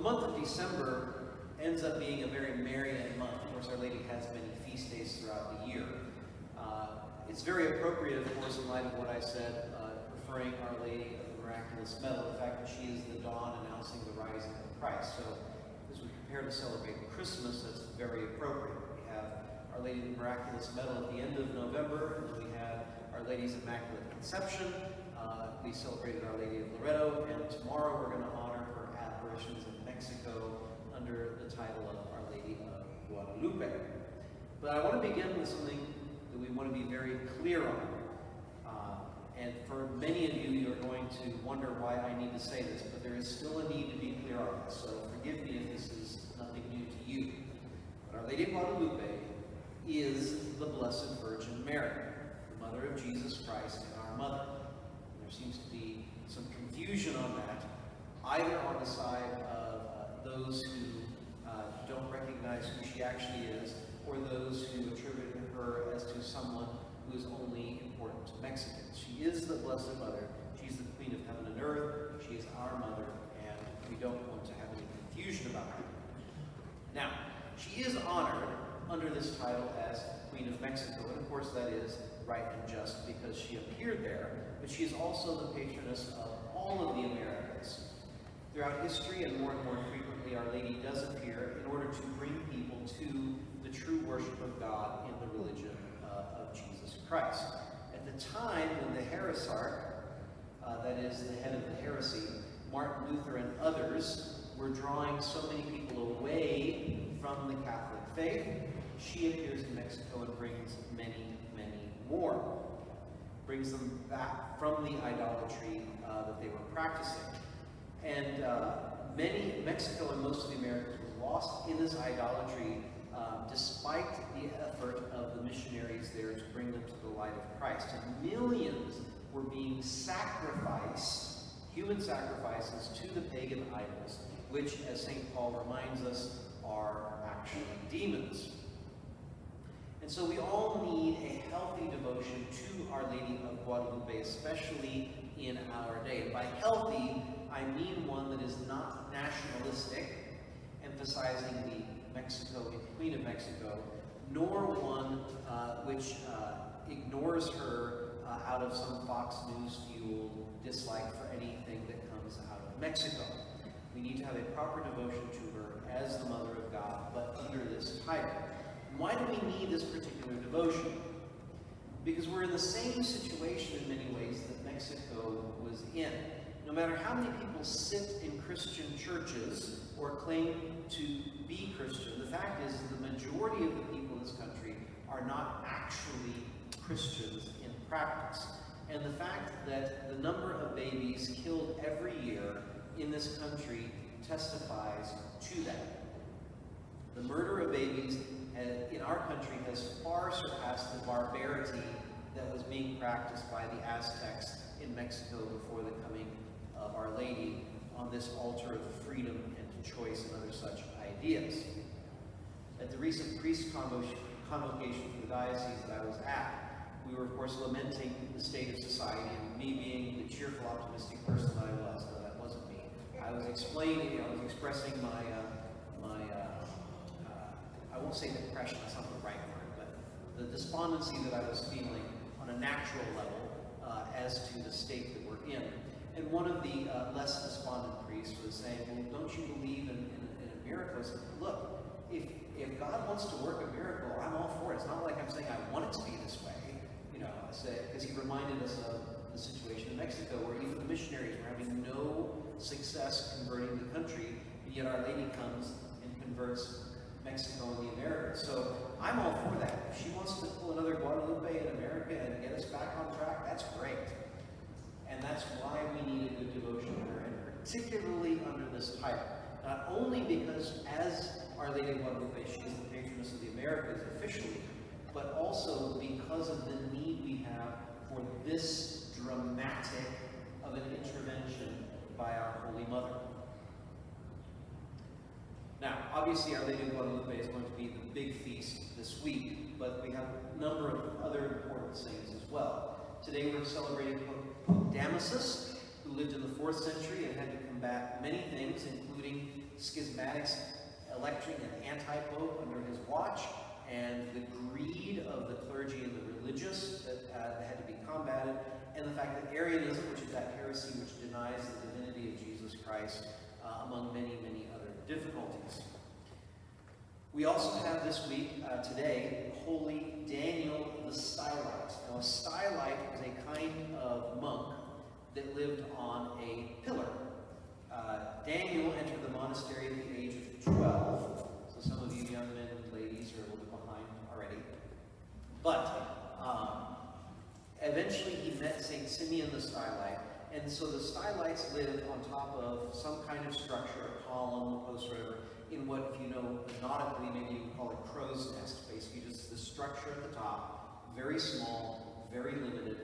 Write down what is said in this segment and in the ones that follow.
The month of December ends up being a very Marian month. Of course, Our Lady has many feast days throughout the year. It's very appropriate, of course, in light of what I said, referring Our Lady of the Miraculous Medal, the fact that she is the dawn announcing the rising of Christ. So, as we prepare to celebrate Christmas, that's very appropriate. We have Our Lady of the Miraculous Medal at the end of November, and then we have Our Lady's Immaculate Conception. We celebrated Our Lady of Loreto, and tomorrow we're going to honor her apparitions in Mexico under the title of Our Lady of Guadalupe. But I want to begin with something that we want to be very clear on. And for many of you, you're going to wonder why I need to say this, but there is still a need to be clear on this, so forgive me if this is nothing new to you. But Our Lady of Guadalupe is the Blessed Virgin Mary, the Mother of Jesus Christ and our Mother. There seems to be some confusion on that, either on the side of those who don't recognize who she actually is, or those who attribute her as to someone who is only important to Mexicans. She is the Blessed Mother. She's the Queen of Heaven and Earth. She is our Mother, and we don't want to have any confusion about her. Now, she is honored under this title as Queen of Mexico, and of course that is right and just because she appeared there, but she is also the patroness of all of the Americas. Throughout history, and more frequently, Our Lady does appear in order to bring people to the true worship of God in the religion of Jesus Christ. At the time when the heresiarch, that is the head of the heresy, Martin Luther and others, were drawing so many people away from the Catholic faith, she appears in Mexico and brings many more. Brings them back from the idolatry that they were practicing. And Mexico and most of the Americas were lost in this idolatry despite the effort of the missionaries there to bring them to the light of Christ. And millions were being sacrificed, human sacrifices, to the pagan idols, which, as St. Paul reminds us, are actually demons. And so we all need a healthy devotion to Our Lady of Guadalupe, especially in our day. And by healthy, I mean one that is not nationalistic, emphasizing the Queen of Mexico, nor one which ignores her out of some Fox News-fueled dislike for anything that comes out of Mexico. We need to have a proper devotion to her as the Mother of God, but under this title. And why do we need this particular devotion? Because we're in the same situation in many ways that Mexico was in. No matter how many people sit in Christian churches or claim to be Christian, the fact is the majority of the people in this country are not actually Christians in practice. And the fact that the number of babies killed every year in this country testifies to that. The murder of babies in our country has far surpassed the barbarity that was being practiced by the Aztecs in Mexico before the coming of Our Lady on this altar of freedom and choice and other such ideas. At the recent priest convocation for the diocese that I was at, we were of course lamenting the state of society, and me being the cheerful, optimistic person that I was, no, that wasn't me. I was expressing my I won't say depression, that's not the right word, but the despondency that I was feeling on a natural level as to the state that we're in. And one of the less despondent priests was saying, well, don't you believe in a miracle? I said, look, if God wants to work a miracle, I'm all for it. It's not like I'm saying I want it to be this way. Because he reminded us of the situation in Mexico where even the missionaries were having no success converting the country, and yet Our Lady comes and converts Mexico and the Americas. So I'm all for that. If she wants to pull another Guadalupe in America and get us back on track, that's great. And that's why we need a good devotion to her, and particularly under this title. Not only because, as Our Lady of Guadalupe, she is the patroness of the Americas officially, but also because of the need we have for this dramatic of an intervention by our Holy Mother. Now, obviously, Our Lady of Guadalupe is going to be the big feast this week, but we have a number of other important saints as well. Today we're celebrating Pope Damasus, who lived in the 4th century and had to combat many things, including schismatics electing an anti-pope under his watch, and the greed of the clergy and the religious that had to be combated, and the fact that Arianism, which is that heresy which denies the divinity of Jesus Christ, among many, many other difficulties. We also have this week, today, Holy Daniel the Stylite. Now, a stylite is a kind of monk that lived on a pillar. Daniel entered the monastery at the age of 12, so some of you young men and ladies are a little bit behind already. But eventually he met St. Simeon the Stylite, and so the Stylites lived on top of some kind of structure, a column, a post, or whatever, in what, if you know nautically, maybe you can call it crow's nest, basically just the structure at the top, very small, very limited,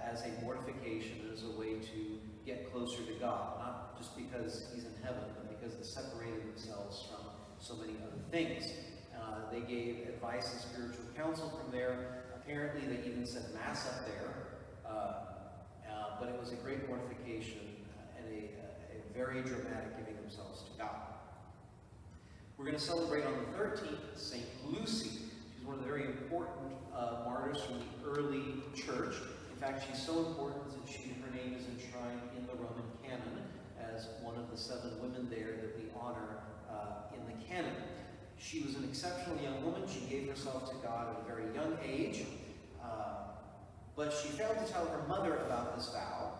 as a mortification, as a way to get closer to God, not just because he's in heaven, but because they separated themselves from so many other things. They gave advice and spiritual counsel from there. Apparently they even said Mass up there, but it was a great mortification and a very dramatic giving themselves to God. We're going to celebrate on the 13th St. Lucy. She's one of the very important martyrs from the early church. In fact, she's so important that her name is enshrined in the Roman canon as one of the 7 women there that we honor in the canon. She was an exceptional young woman. She gave herself to God at a very young age, but she failed to tell her mother about this vow,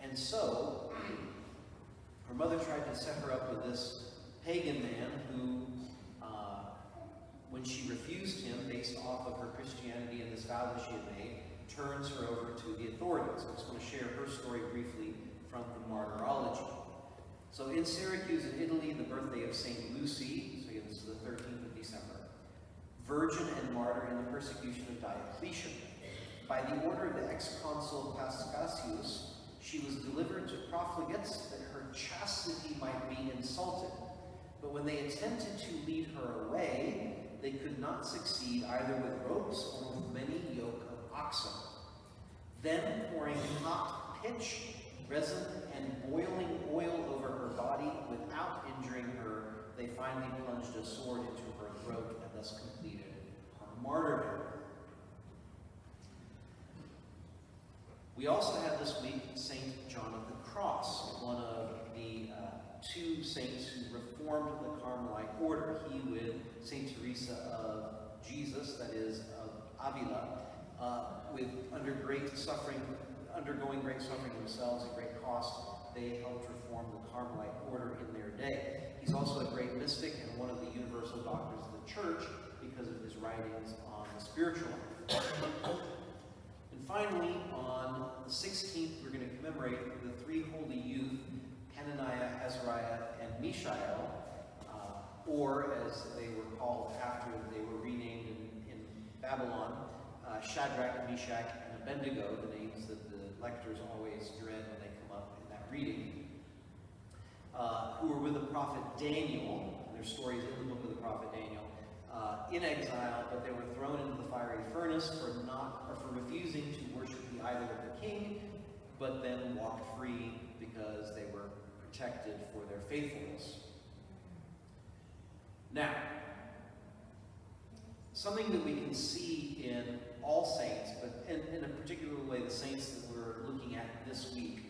and so her mother tried to set her up with this pagan man who, when she refused him based off of her Christianity and this vow that she had made, turns her over to the authorities. I just want to share her story briefly from the Martyrology. So in Syracuse, in Italy, the birthday of St. Lucy, so this is the 13th of December, virgin and martyr in the persecution of Diocletian. By the order of the ex-consul Pascasius, she was delivered to profligates that her chastity might be insulted. But when they attempted to lead her away, they could not succeed either with ropes or with many yoke of oxen. Then, pouring hot pitch, resin, and boiling oil over her body without injuring her, they finally plunged a sword into her throat and thus completed her martyrdom. We also have this week St. John of the Cross, one of the 2 saints who reformed the Carmelite order. He with St. Teresa of Jesus, that is, of Avila, undergoing great suffering themselves at great cost. They helped reform the Carmelite order in their day. He's also a great mystic and one of the universal doctors of the Church because of his writings on the spiritual life. And finally, on the 16th, we're going to commemorate the 3 holy youth, Hananiah, Azariah, and Mishael, or as they were called after they were renamed in Babylon, Shadrach, Meshach, and Abednego, the names that the lectors always dread when they come up in that reading, who were with the prophet Daniel, and their stories in the book of the prophet Daniel, in exile, but they were thrown into the fiery furnace for refusing to worship the idol of the king, but then walked free because they were protected for their faithfulness. Now, something that we can see in all saints, but in a particular way the saints that we're looking at this week,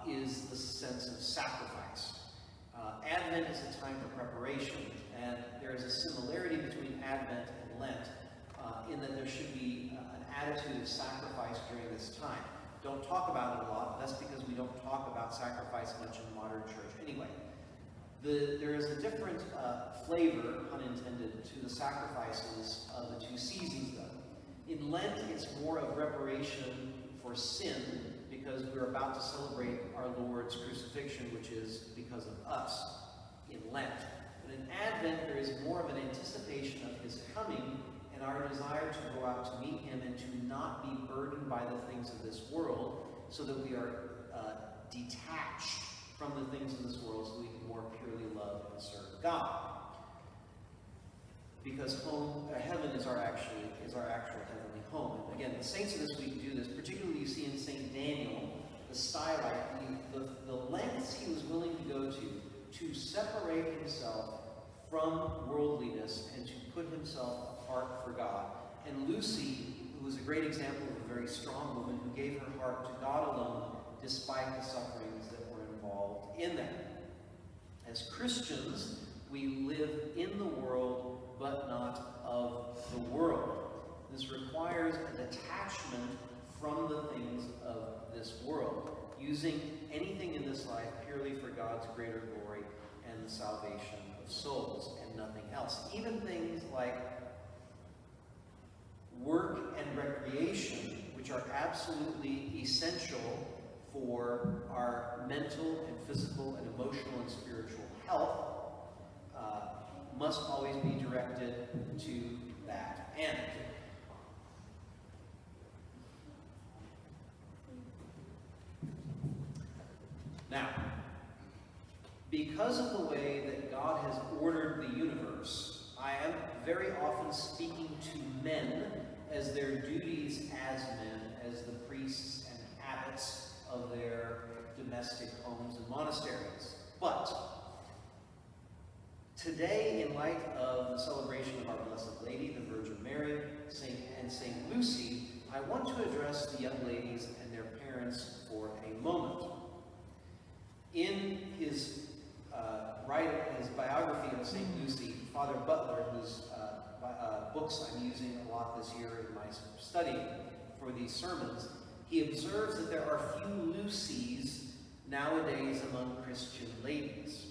is the sense of sacrifice. Advent is a time for preparation, and there is a similarity between Advent and Lent in that there should be an attitude of sacrifice during this time. Don't talk about it a lot. That's because we don't talk about sacrifice much in the modern church anyway. There is a different flavor, pun intended, to the sacrifices of the 2 seasons, though. In Lent, it's more of reparation for sin, because we're about to celebrate our Lord's crucifixion, which is because of us in Lent. But in Advent, there is more of an anticipation of his coming and our desire to go out to meet him and to not be burdened by the things of this world, so that we are detached from the things of this world, so we can more purely love and serve God. Because heaven is our actual heavenly home. And again, the saints of this week do this. Particularly, you see in St. Daniel, the stylite, the to separate himself from worldliness and to put himself apart for God. And Lucy, who was a great example of a very strong woman who gave her heart to God alone despite the sufferings that were involved in that. As Christians, we live in the world, but not of the world. This requires a detachment from the things of this world, using anything in this life purely for God's greater glory and the salvation of souls and nothing else. Even things like work and recreation, which are absolutely essential for our mental and physical and emotional and spiritual health, must always be directed to that end. Now, because of the way that God has ordered the universe, I am very often speaking to men as their duties as men, as the priests and abbots of their domestic homes and monasteries. But today, in light of the celebration of our Blessed Lady, the Virgin Mary, and Saint Lucy, I want to address the young ladies and their parents for a moment. In his his biography of Saint Lucy, Father Butler, whose books I'm using a lot this year in my study for these sermons, he observes that there are few Lucys nowadays among Christian ladies,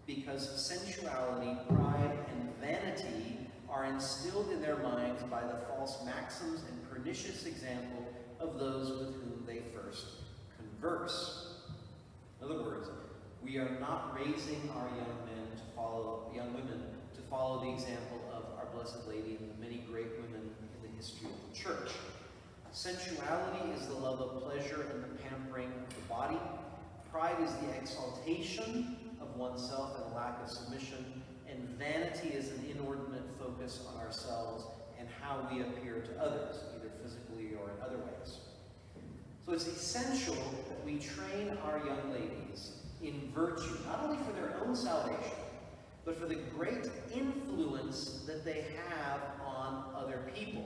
because sensuality, pride, and vanity are instilled in their minds by the false maxims and pernicious example of those with whom they first converse. In other words, we are not raising our young women to follow the example of our Blessed Lady and the many great women in the history of the Church. Sensuality is the love of pleasure and the pampering of the body. Pride is the exaltation of oneself and a lack of submission. And vanity is an inordinate focus on ourselves and how we appear to others, either physically or in other ways. So it's essential that we train our young ladies in virtue, not only for their own salvation, but for the great influence that they have on other people,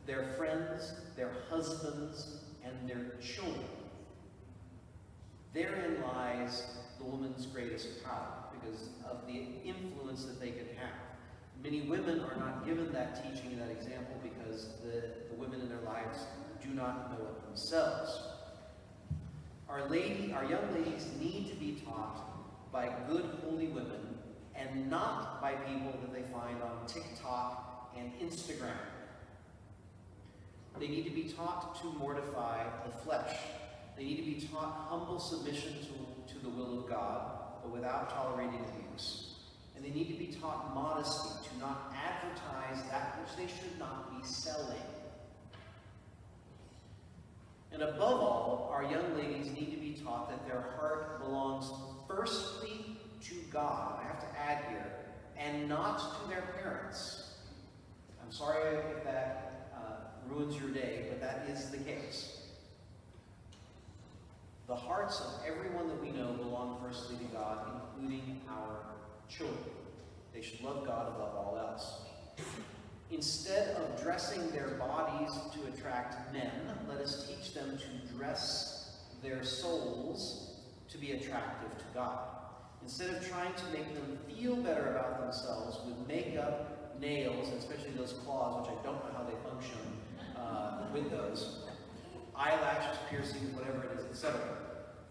their friends, their husbands, and their children. Therein lies the woman's greatest power, because of the influence that they can have. Many women are not given that teaching and that example because the women in their lives do not know it themselves. Our young ladies need to be taught by good, holy women, and not by people that they find on TikTok and Instagram. They need to be taught to mortify the flesh. They need to be taught humble submission to the will of God, but without tolerating abuse. And they need to be taught modesty, to not advertise that which they should not be selling. And above all, our young ladies need to be taught that their heart belongs firstly to God, I have to add here, and not to their parents. I'm sorry if that ruins your day, but that is the case. The hearts of everyone that we know belong firstly to God, including our children. They should love God above all else. Instead of dressing their bodies to attract men, let us teach them to dress their souls to be attractive to God. Instead of trying to make them feel better about themselves with makeup, nails, especially those claws, which I don't know how they function with those, eyelashes, piercings, whatever it is, etc.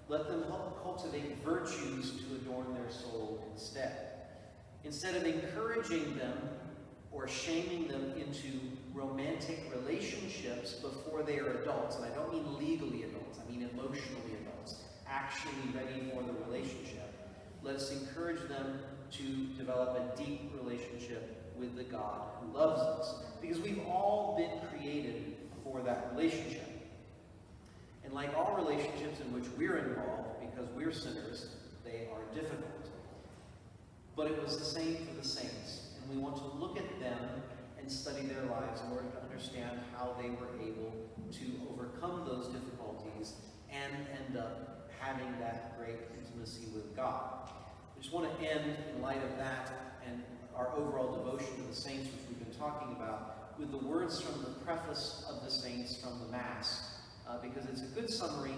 Let them help cultivate virtues to adorn their soul instead. Instead of encouraging them or shaming them into romantic relationships before they are adults, and I don't mean legally adults, I mean emotionally adults, actually ready for the relationship, let us encourage them to develop a deep relationship with the God who loves us. Because we've all been created for that relationship. And like all relationships in which we're involved, because we're sinners, they are difficult. But it was the same for the saints. And we want to look at them and study their lives in order to understand how they were able to overcome those difficulties and end up having that great intimacy with God. I just want to end in light of that and our overall devotion to the saints, which we've been talking about, with the words from the preface of the saints from the Mass, because it's a good summary,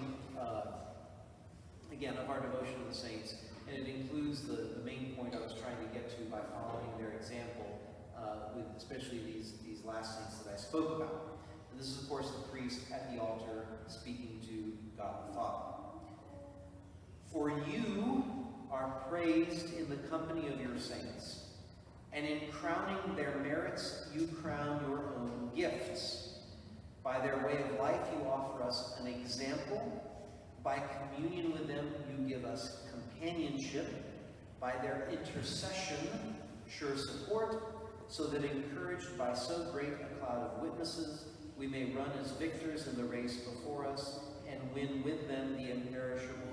again, of our devotion to the saints, and it includes the main point I was trying to get to by following their example, with especially these last saints that I spoke about. And this is, of course, the priest at the altar speaking to God the Father. For you are praised in the company of your saints, and in crowning their merits you crown your own gifts. By their way of life you offer us an example. By communion with them you give us companionship. By their intercession, sure support, so that encouraged by so great a cloud of witnesses, we may run as victors in the race before us and win with them the imperishable